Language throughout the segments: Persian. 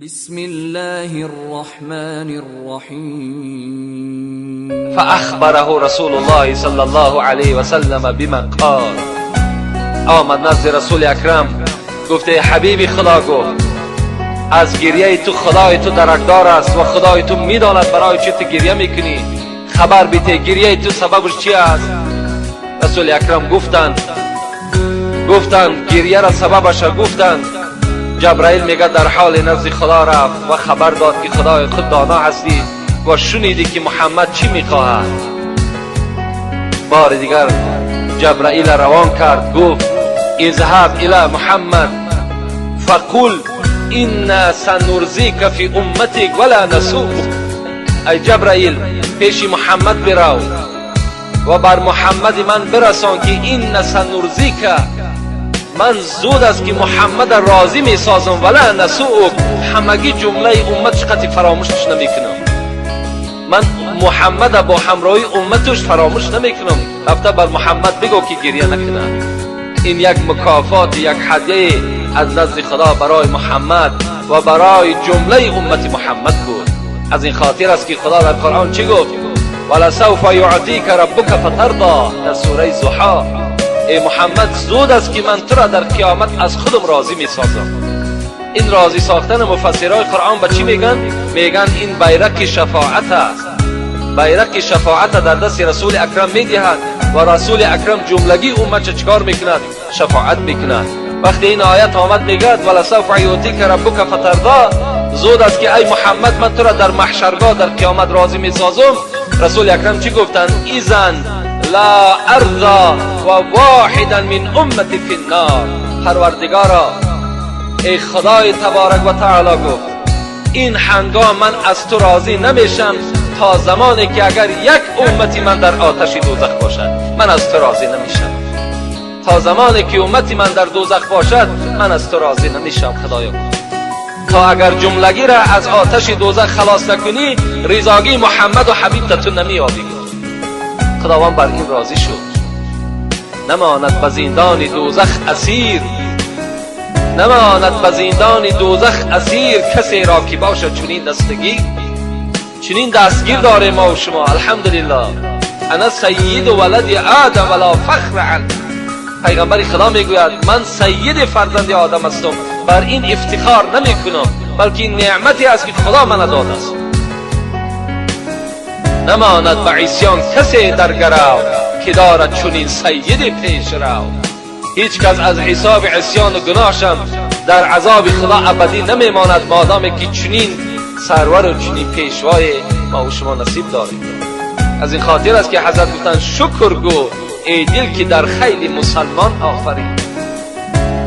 بسم الله الرحمن الرحیم. فاخبره رسول الله صلی الله علیه و سلم بما قال. آمد نزد رسول اکرم گفته حبیبی خدا گفت از گریه تو خدای تو درکدار است و خدای تو میداند برای چی تو گریه میکنی، خبر بیته گریه تو سببش چی است؟ رسول اکرم گفتند گریه را سببش گفتند جبرائیل میگه در حال نزد خدا رفت و خبر داد که خدای خود دانا هستی و شنیدی که محمد چی میخواهد. بار دیگر جبرائیل روان کرد، گفت اذهب الی محمد فقل ان سنرضیک فی امتک ولا نسوءک. ای جبرائیل پیش محمد برو و بر محمد من برسان که این سنرضیک، من زود است که محمد راضی می سازم ولا نسوءک، همگی جمله امت شقتی فراموشش نمیکنم. من محمد با همراهی امتش فراموش نمیکنم. رفته بر محمد بگو که گریه نکنه. این یک مکافات، یک هدیه از نزد خدا برای محمد و برای جمله امت محمد بود. از این خاطر است که خدا در قرآن چی گفت؟ ولسوف یعطیک ربک فترضی، در سوره ضحی. ای محمد زود است که من تو را در قیامت از خودم راضی می سازم. این راضی ساختن مفسرای قرآن به چی میگن؟ میگن این بیرق شفاعت است. بیرق شفاعت در دست رسول اکرم میدهد و رسول اکرم جملگی امت چکار میکند؟ شفاعت میکند. وقتی این آیت آمد میگد ولسوف یعطیک ربک فترضی، زود است که ای محمد من تو را در محشرگاه در قیامت راضی می سازم، رسول اکرم چی گفتند؟ اذن لا ارضا و واحدا من امتی فی النار. پروردگارا ای خدای تبارک و تعالی گفت این هنگام من از تو راضی نمیشم تا زمانی که اگر یک امتی من در آتش دوزخ باشد، من از تو راضی نمیشم. تا زمانی که امتی من در دوزخ باشد من از تو راضی نمیشم خدایا. تا اگر جملگی را از آتش دوزخ خلاص نکنی رضاگی محمد و حبیب تو نمیابی. خداوند بر این راضی شد. نماند به زندان دوزخ اسیر، نماند به زندان دوزخ اسیر کسی را که باشد چنین دستگیر. چنین دستگیر داره ما و شما الحمدلله. انا سید ولد آدم ولا فخر عنه. پیغمبر خدا میگوید من سید فرزند آدم هستم، بر این افتخار نمی کنم، بلکه این نعمتی است که خدا من داده است. نماند به عصیان کسی در گرو که دارد چنین سید پیش رو. هیچ کس از حساب عصیان و گناهشم در عذاب خدا ابدی نمیماند مادامی که چنین سرور و چنین پیشوای ما و شما نصیب داریم. از این خاطر است که حضرت گفتند شکر گو ای دل که در خیل مسلمان آفرید،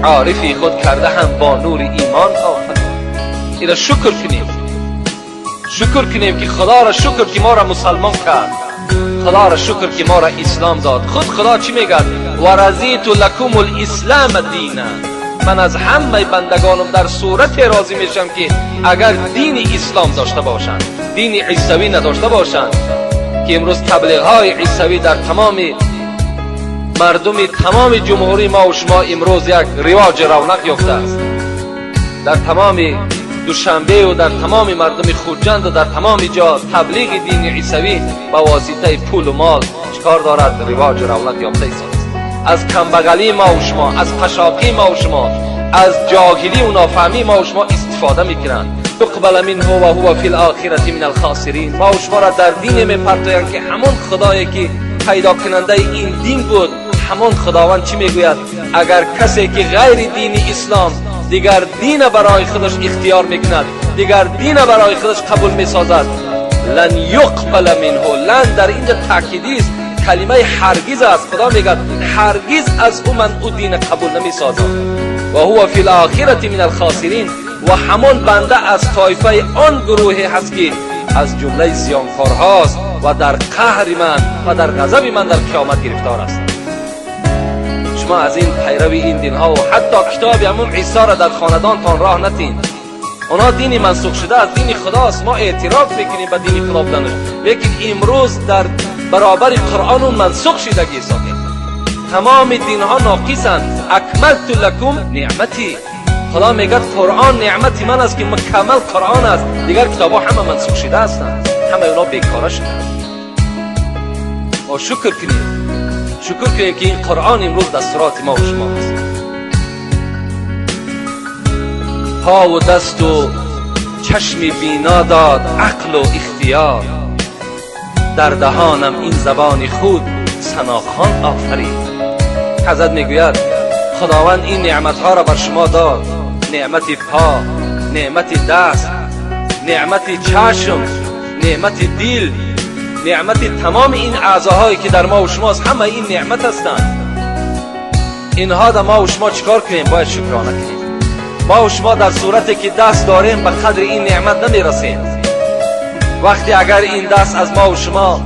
عارفی خود کرده هم با نور ایمان آفرید. اینا شکر کنیم که خدا را شکر که ما را مسلمان کرد، خدا را شکر که ما را اسلام داد. خود خدا چی میگه؟ و رضیت لکم الاسلام دینا. من از همه بندگانم در صورت راضی میشم که اگر دین اسلام داشته باشند، دین عیسوی نداشته باشند. که امروز تبلیغ های عیسوی در تمام مردم تمام جمهوری ما و شما امروز یک رواج رونق یافته است. در تمام دوشنبه و در تمام مردم خوجند و در تمام جا تبلیغ دین عیسوی با واسطه پول و مال چکار دارد؟ رواج رونق یافته است. از کمبغلی ما و شما، از قشاقی ما و شما، از جاهلی و نافهمی ما و شما استفاده میکنند. تقبل منه و هو فی الاخره من الخاسرین. ما و شما را در دین میپرتایند که همون خدایی که پیدا کننده این دین بود، همون خداوند چی میگوید؟ اگر کسی که غیر دین اسلام دیگر دین برای خودش اختیار میکند، دیگر دین برای خودش قبول میسازد، لن یقبل منه. لن در اینجا تأکیدی است، کلمه هرگز است. خدا میگه هرگز از او من او دین قبول نمیسازم. و هو فی الاخره من الخاسرین. و همون بنده از طایفه آن گروهی هست که از جمله زیانکارهاست و در قهر من و در غضب من در قیامت گرفتار است. شما از این پیروی این دین ها و حتی کتاب همون عیسی را در خاندانتان راه نتین. اونا دینی منسوخ شده از دین خداست. ما اعتراف میکنیم به دین خدا بودنش، لیکن امروز در برابر قرآن اون منسوخ شدگی ساخته. تمام دین ها ناقصند. اکملت لکم نعمتی. خدا میگه قرآن نعمت من است که مکمل قرآن است، دیگر کتاب ها همه منسوخ شده هستند، همه اونا بیکاره شدند. ما شکر کنیم، شکر کنیم که این قرآن امروز دستورات ما و شما است. پا و دست و چشم بینا داد عقل و اختیار، در دهانم این زبان خود ثناخوان آفرید. حضرت میگوید خداوند این نعمتها را بر شما داد، نعمت پا، نعمت دست، نعمت چشم، نعمت دل، نعمت تمام این اعضاهایی که در ما و شماست، همه این نعمت هستند. اینها در ما و شما چیکار کنیم؟ باید شکرانه کنیم. ما و شما در صورتی که دست داریم به قدر این نعمت نمیرسیم. وقتی اگر این دست از ما و شما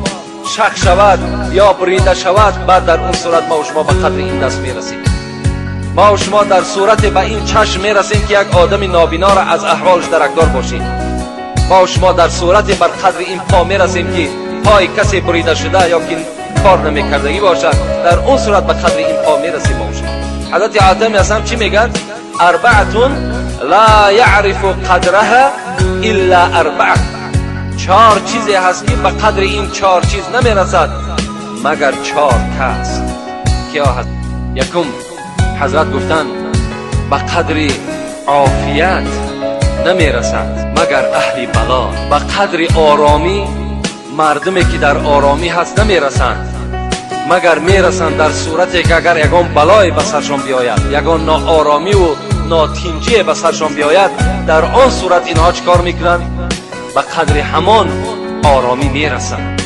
شق شود یا بریده شود، بعد در اون صورت ما و شما به قدر این دست میرسیم. ما و شما در صورت به این چشم میرسیم که یک آدم نابینا را از احوالش درکدار باشیم. ما و شما در صورت بر قدر این پا میرسیم که پای کسی بریده شده یا که کار نمیکردگی باشد، در اون صورت به قدر این پا میرسیم. ما و شما حضرت عادم هستم چی میگن؟ اربعتون لا یعرف قدرها الا اربعه. 4 چیزی هست که به قدر این 4 چیز نمیرسد مگر 4 کس. کیا هست؟ یکم حضرت گفتن به قدر عافیت نمیرسد مگر اهل بلا. به قدر آرامی مردمی که در آرامی هست نمیرسند مگر میرسند در صورتی که اگر یگان بلای به سرشان بیاید، یگان ناآرامی و ناتینجی به سرشان بیاید، در آن صورت اینها چکار میکنند؟ به قدر همان آرامی میرسند.